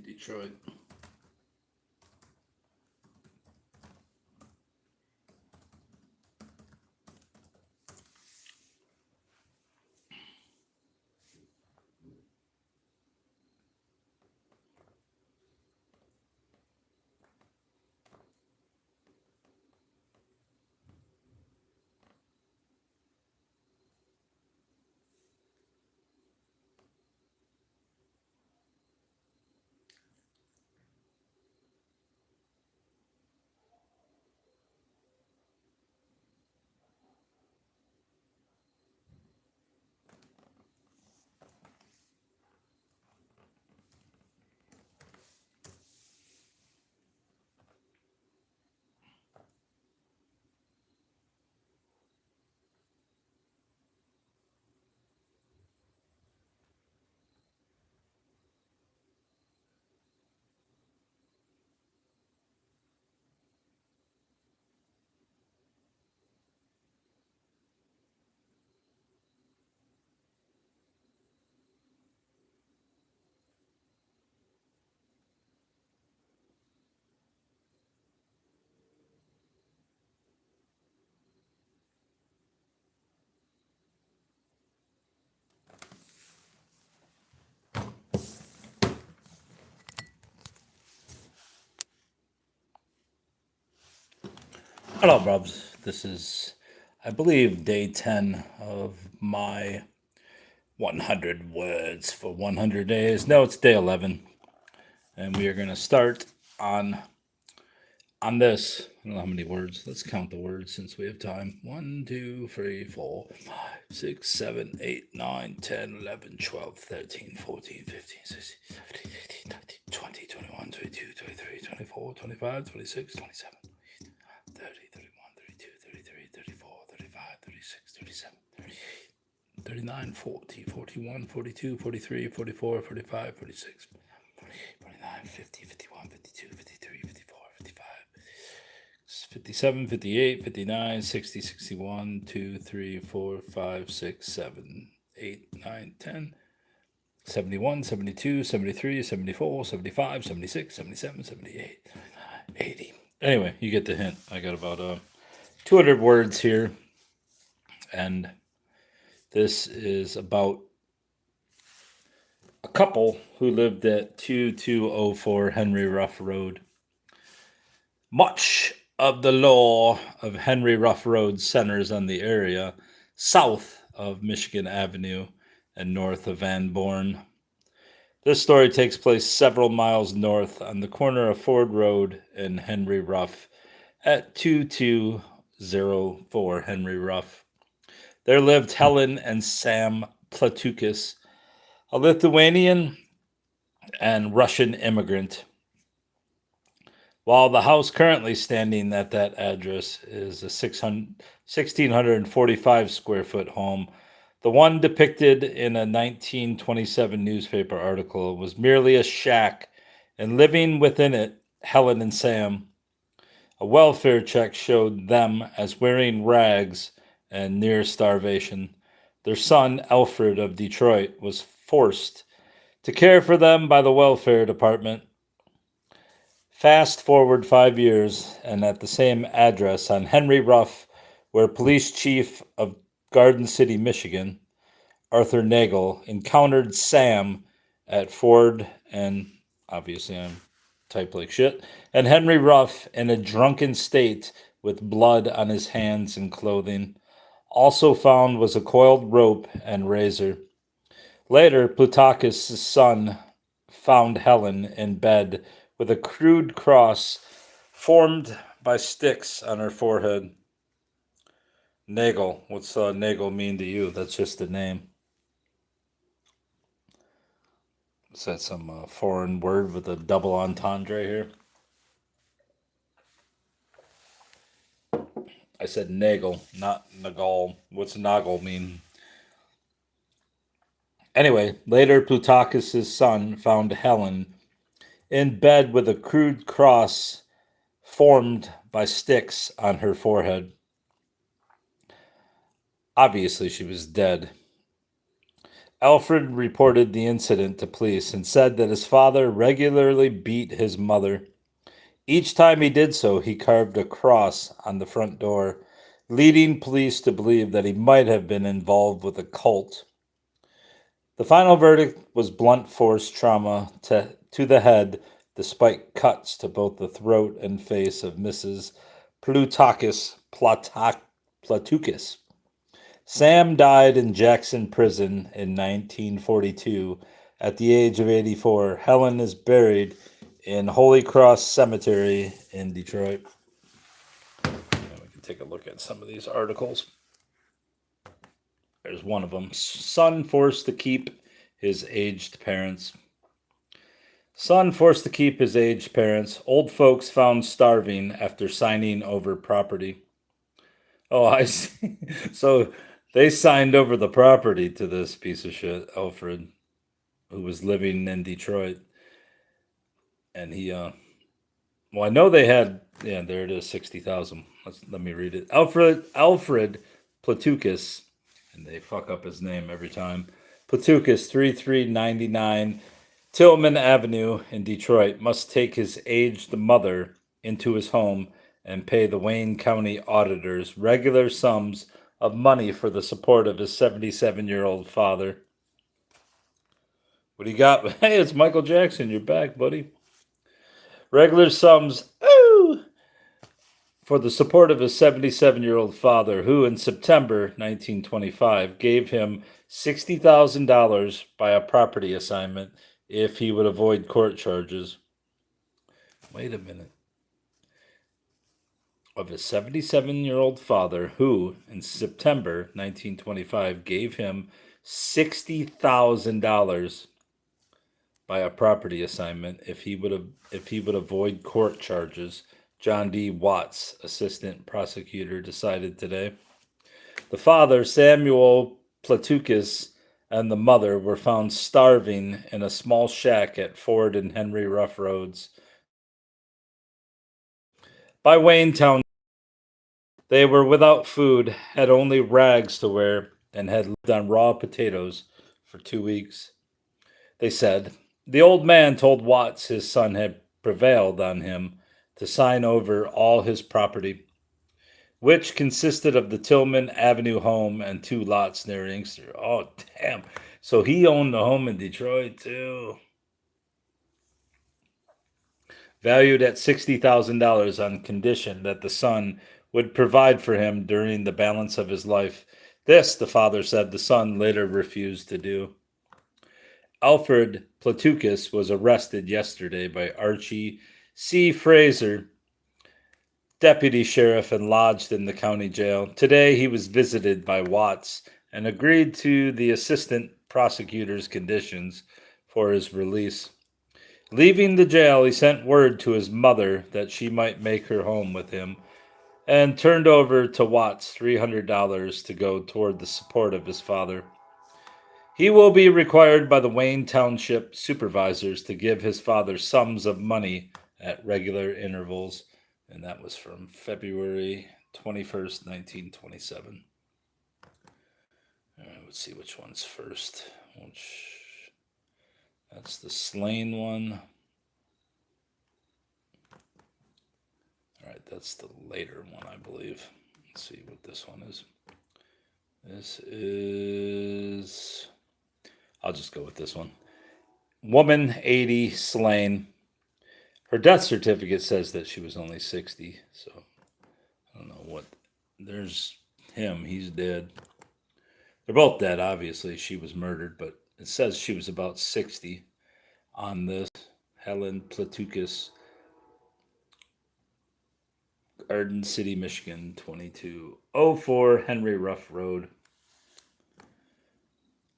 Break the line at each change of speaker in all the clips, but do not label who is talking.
Detroit. Hello, Brubs. This is, I believe, day 10 of my 100 words for 100 days. No, it's day 11. And we are going to start on this. I don't know how many words. Let's count the words since we have time. 1, 2, 3, 4, 5, 6, 7, 8, 9, 10, 11, 12, 13, 14, 15, 16, 17, 18, 19, 20, 21, 22, 23, 24, 25, 26, 27. 30, 31, 32, 33, 34, 35, 36, 37, 38, 39, 40, 41, 42, 43, 44, 45, 46, 48, 49, 50, 51, 52, 53, 54, 55, 57, 58, 59, 60, 61, 2, 3, 4, 5, 6, 7, 8, 9, 10, 71, 72, 73, 74, 75, 76, 77, 78, 80. Anyway, you get the hint. I got about 200 words here, and this is about a couple who lived at 2204 Henry Ruff Road. Much of the lore of Henry Ruff Road centers on the area south of Michigan Avenue and north of Van Born. This story takes place several miles north on the corner of Ford Road and Henry Ruff at 2204 Henry Ruff. There lived Helen and Sam Platukas, a Lithuanian and Russian immigrant. While the house currently standing at that address is a 1,645 square foot home, the one depicted in a 1927 newspaper article was merely a shack, and living within it, Helen and Sam. A welfare check showed them as wearing rags and near starvation. Their son, Alfred of Detroit, was forced to care for them by the welfare department. Fast forward 5 years, and at the same address on Henry Ruff, where police chief of Garden City, Michigan, Arthur Nagel, encountered Sam at Ford, and obviously I'm type like shit, and Henry Ruff in a drunken state with blood on his hands and clothing. Also found was a coiled rope and razor. Later, Platukas' son found Helen in bed with a crude cross formed by sticks on her forehead. Nagel. What's Nagel mean to you? That's just a name. Is that some foreign word with a double entendre here? I said Nagel, not Nagel. What's Nagel mean? Anyway, later Platukas' son found Helen in bed with a crude cross formed by sticks on her forehead. Obviously, she was dead. Alfred reported the incident to police and said that his father regularly beat his mother. Each time he did so, he carved a cross on the front door, leading police to believe that he might have been involved with a cult. The final verdict was blunt force trauma to the head, despite cuts to both the throat and face of Mrs. Platukas. Sam died in Jackson Prison in 1942 at the age of 84. Helen is buried in Holy Cross Cemetery in Detroit. And we can take a look at some of these articles. There's one of them. Son forced to keep his aged parents. Son forced to keep his aged parents. Old folks found starving after signing over property. Oh, I see. So they signed over the property to this piece of shit, Alfred, who was living in Detroit. And he, well, I know they had, yeah, there it is, 60,000. Let me read it. Alfred Platukas, and they fuck up his name every time. Platukas, 3399 Tillman Avenue in Detroit, must take his aged mother into his home and pay the Wayne County auditors regular sums of money for the support of his 77-year-old father. What do you got? Hey, it's Michael Jackson. You're back, buddy. Regular sums, for the support of his 77-year-old father, who in September 1925 gave him $60,000 by a property assignment if he would avoid court charges. Wait a minute. Of his 77-year-old father, who in September 1925 gave him $60,000 by a property assignment if he would avoid court charges. John D. Watts, assistant prosecutor, decided today. The father, Samuel Platukas, and the mother were found starving in a small shack at Ford and Henry Ruff Roads by Wayne Town. They were without food, had only rags to wear, and had lived on raw potatoes for 2 weeks. They said the old man told Watts his son had prevailed on him to sign over all his property, which consisted of the Tillman Avenue home and 2 lots near Inkster. Oh, damn. So he owned a home in Detroit, too. Valued at $60,000 on condition that the son would provide for him during the balance of his life. This, the father said, the son later refused to do. Alfred Platukas was arrested yesterday by Archie C. Fraser, deputy sheriff, and lodged in the county jail. Today he was visited by Watts and agreed to the assistant prosecutor's conditions for his release. Leaving the jail, he sent word to his mother that she might make her home with him and turned over to Watts $300 to go toward the support of his father. He will be required by the Wayne Township supervisors to give his father sums of money at regular intervals. And that was from February 21st, 1927. All right, let's see which one's first. That's the slain one. All right, that's the later one, I believe. Let's see what this one is. This is... I'll just go with this one. Woman, 80, slain. Her death certificate says that she was only 60, so I don't know what. There's him, he's dead. They're both dead, obviously. She was murdered, but it says she was about 60 on this. Helen Platukas, Garden City, Michigan, 2204 Henry Ruff Road.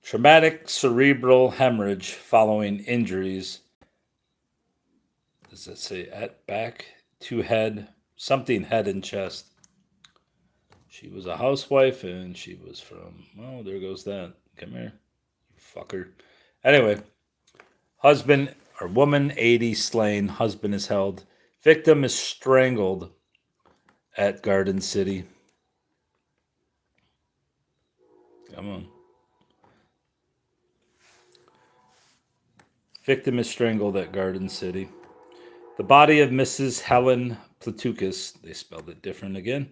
Traumatic cerebral hemorrhage following injuries. Does that say at back to head? Something head and chest. She was a housewife and she was from, oh, there goes that. Come here, fucker. Anyway, husband or woman, 80, slain. Husband is held. Victim is strangled at Garden City. Come on. Victim is strangled at Garden City. The body of Mrs. Helen Platukas, they spelled it different again,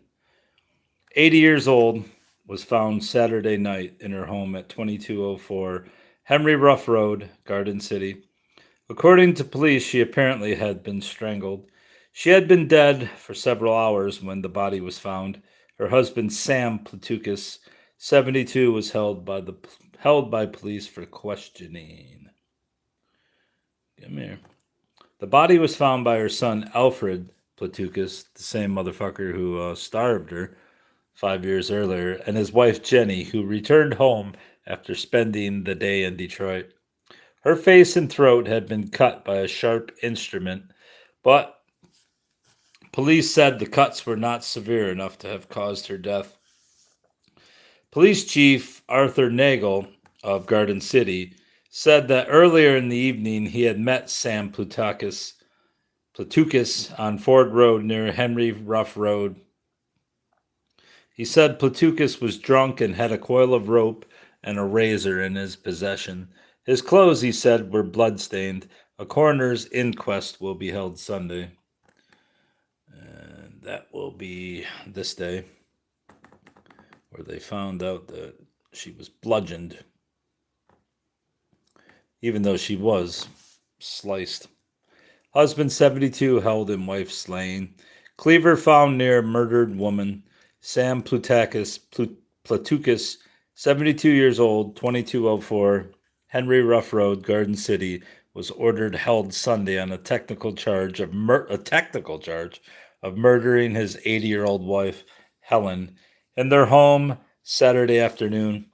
80 years old, was found Saturday night in her home at 2204 Henry Ruff Road, Garden City. According to police, she apparently had been strangled. She had been dead for several hours when the body was found. Her husband, Sam Platukas, 72, was held by police for questioning. Come here. The body was found by her son, Alfred Platukas, the same motherfucker who starved her 5 years earlier, and his wife, Jenny, who returned home after spending the day in Detroit. Her face and throat had been cut by a sharp instrument, but police said the cuts were not severe enough to have caused her death. Police Chief Arthur Nagel of Garden City said that earlier in the evening he had met Sam Platukas on Ford Road near Henry Ruff Road. He said Platukas was drunk and had a coil of rope and a razor in his possession. His clothes, he said, were bloodstained. A coroner's inquest will be held Sunday. And that will be this day, where they found out that she was bludgeoned, even though she was sliced. Husband 72 held in wife slain. Cleaver found near murdered woman. Sam Platukas, 72 years old, 2204 Henry Ruff Road, Garden City, was ordered held Sunday on a technical charge of murdering his 80-year-old wife, Helen, in their home Saturday afternoon.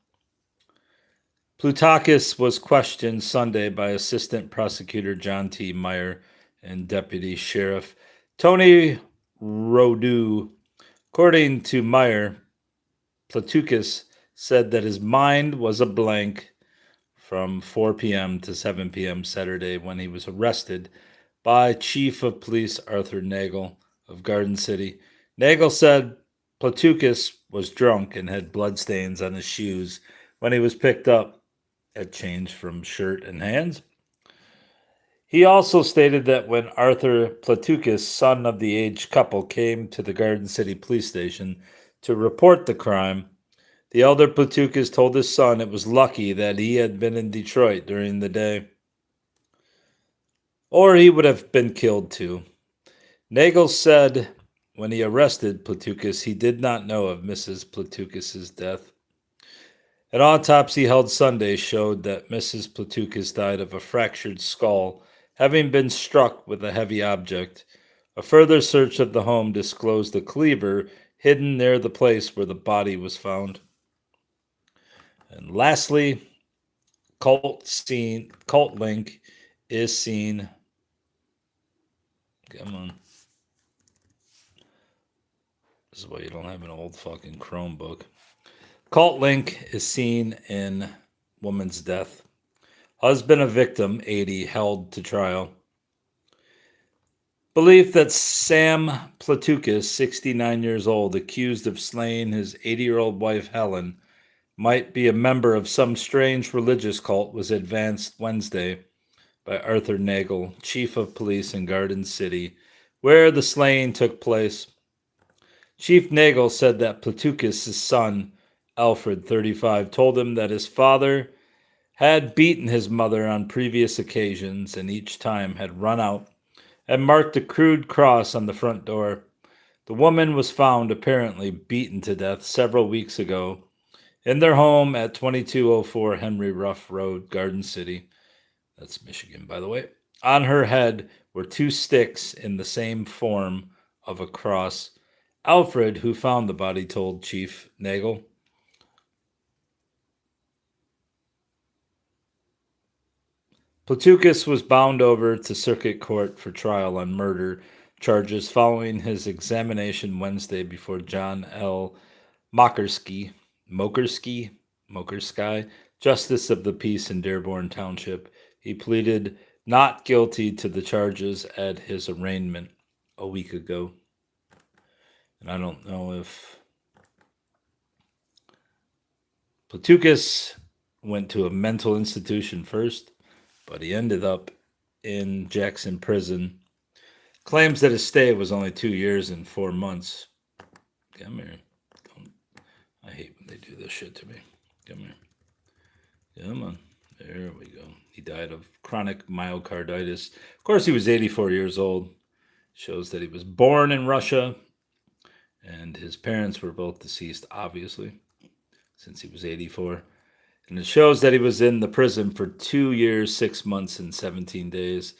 Platukas was questioned Sunday by Assistant Prosecutor John T. Meyer and Deputy Sheriff Tony Rodeau. According to Meyer, Platukas said that his mind was a blank from 4 p.m. to 7 p.m. Saturday when he was arrested by Chief of Police Arthur Nagel of Garden City. Nagel said Platukas was drunk and had bloodstains on his shoes when he was picked up. Had changed from shirt and hands. He also stated that when Arthur Platukas, son of the aged couple, came to the Garden City police station to report the crime, the elder Platukas told his son it was lucky that he had been in Detroit during the day, or he would have been killed too. Nagel said when he arrested Platukas, he did not know of Mrs. Platukas's death. An autopsy held Sunday showed that Mrs. Platukas died of a fractured skull, having been struck with a heavy object. A further search of the home disclosed a cleaver hidden near the place where the body was found. And lastly, cult link is seen. Come on. This is why you don't have an old fucking Chromebook. Cult link is seen in woman's death. Husband of victim, 80, held to trial. Belief that Sam Platukas, 69 years old, accused of slaying his 80-year-old wife Helen, might be a member of some strange religious cult was advanced Wednesday by Arthur Nagel, chief of police in Garden City, where the slaying took place. Chief Nagel said that Platukas' son, Alfred, 35, told him that his father had beaten his mother on previous occasions and each time had run out and marked a crude cross on the front door. The woman was found apparently beaten to death several weeks ago in their home at 2204 Henry Ruff Road, Garden City. That's Michigan, by the way. On her head were 2 sticks in the same form of a cross. Alfred, who found the body, told Chief Nagel. Platukas was bound over to circuit court for trial on murder charges following his examination Wednesday before John L. Mokersky, Justice of the Peace in Dearborn Township. He pleaded not guilty to the charges at his arraignment a week ago. And I don't know if Platukas went to a mental institution first but he ended up in Jackson prison. Claims that his stay was only 2 years and 4 months. Come here. Don't, I hate when they do this shit to me. Come here. Come on. There we go. He died of chronic myocarditis. Of course, he was 84 years old. Shows that he was born in Russia, and his parents were both deceased, obviously, since he was 84. And it shows that he was in the prison for 2 years, 6 months, and 17 days.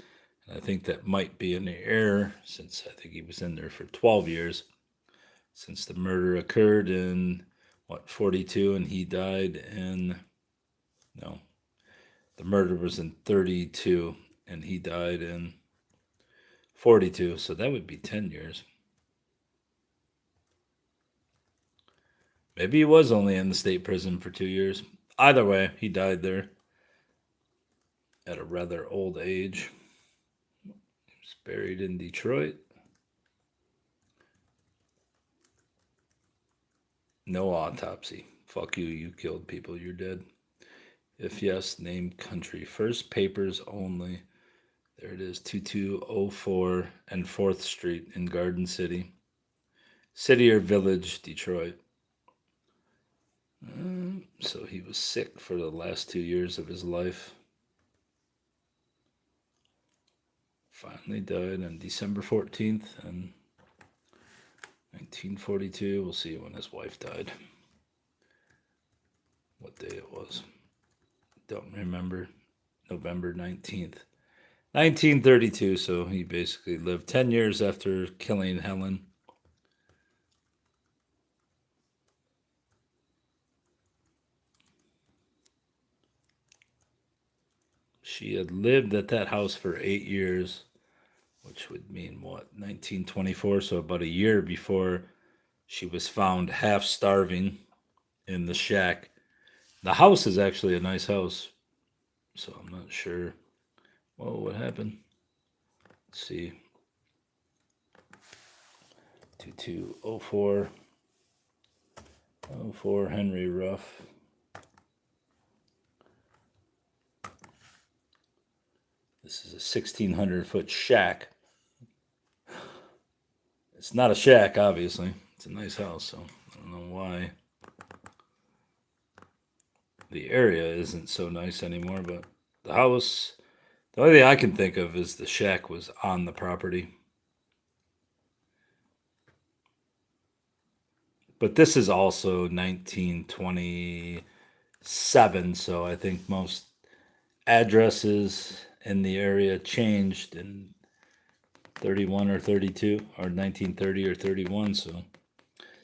And I think that might be an error, since I think he was in there for 12 years, since the murder occurred in, 42, and he died in, no, the murder was in 32, and he died in 42, so that would be 10 years. Maybe he was only in the state prison for 2 years. Either way, he died there at a rather old age. He was buried in Detroit. No autopsy. Fuck you, you killed people, you're dead. If yes, name country. First papers only. There it is, 2204 and 4th Street in Garden City. City or village, Detroit. So he was sick for the last 2 years of his life. Finally died on December 14th in 1942. We'll see when his wife died. What day it was. Don't remember. November 19th. 1932, so he basically lived 10 years after killing Helen. She had lived at that house for 8 years, which would mean what, 1924, so about a year before she was found half starving in the shack. The house is actually a nice house, so I'm not sure. Whoa, what happened? Let's see. 2204. 04 Henry Ruff. This is a 1,600-foot shack. It's not a shack, obviously. It's a nice house, so I don't know why the area isn't so nice anymore, but the house, the only thing I can think of is the shack was on the property. But this is also 1927, so I think most addresses in the area changed in 31 or 32 or 1930 or 31, so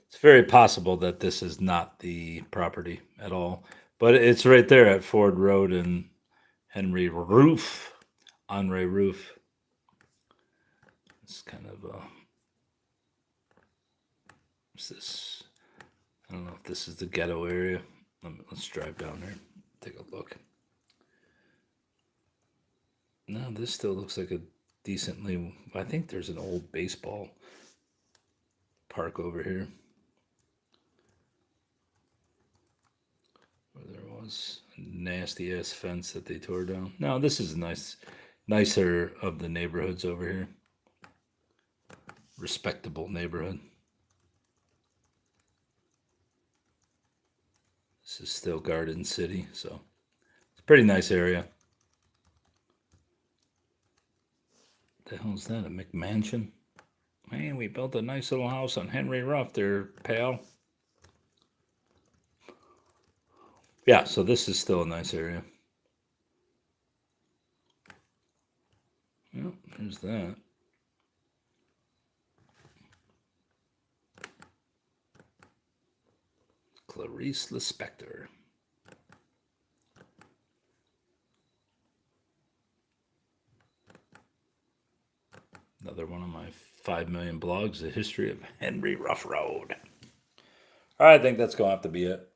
it's very possible that this is not the property at all. But it's right there at Ford Road and Henry Ruff. Henri Ruff. It's kind of what's this? I don't know if this is the ghetto area. Let's drive down there, take a look. No, this still looks like a decently. I think there's an old baseball park over here. Where there was a nasty ass fence that they tore down. No, this is nicer of the neighborhoods over here. Respectable neighborhood. This is still Garden City, so it's a pretty nice area. The hell's that? A McMansion? Man, we built a nice little house on Henry Ruff there, pal. Yeah, so this is still a nice area. Well, there's that. Clarice Lispector. Another one of my 5 million blogs, The History of Henry Ruff Road. All right, I think that's going to have to be it.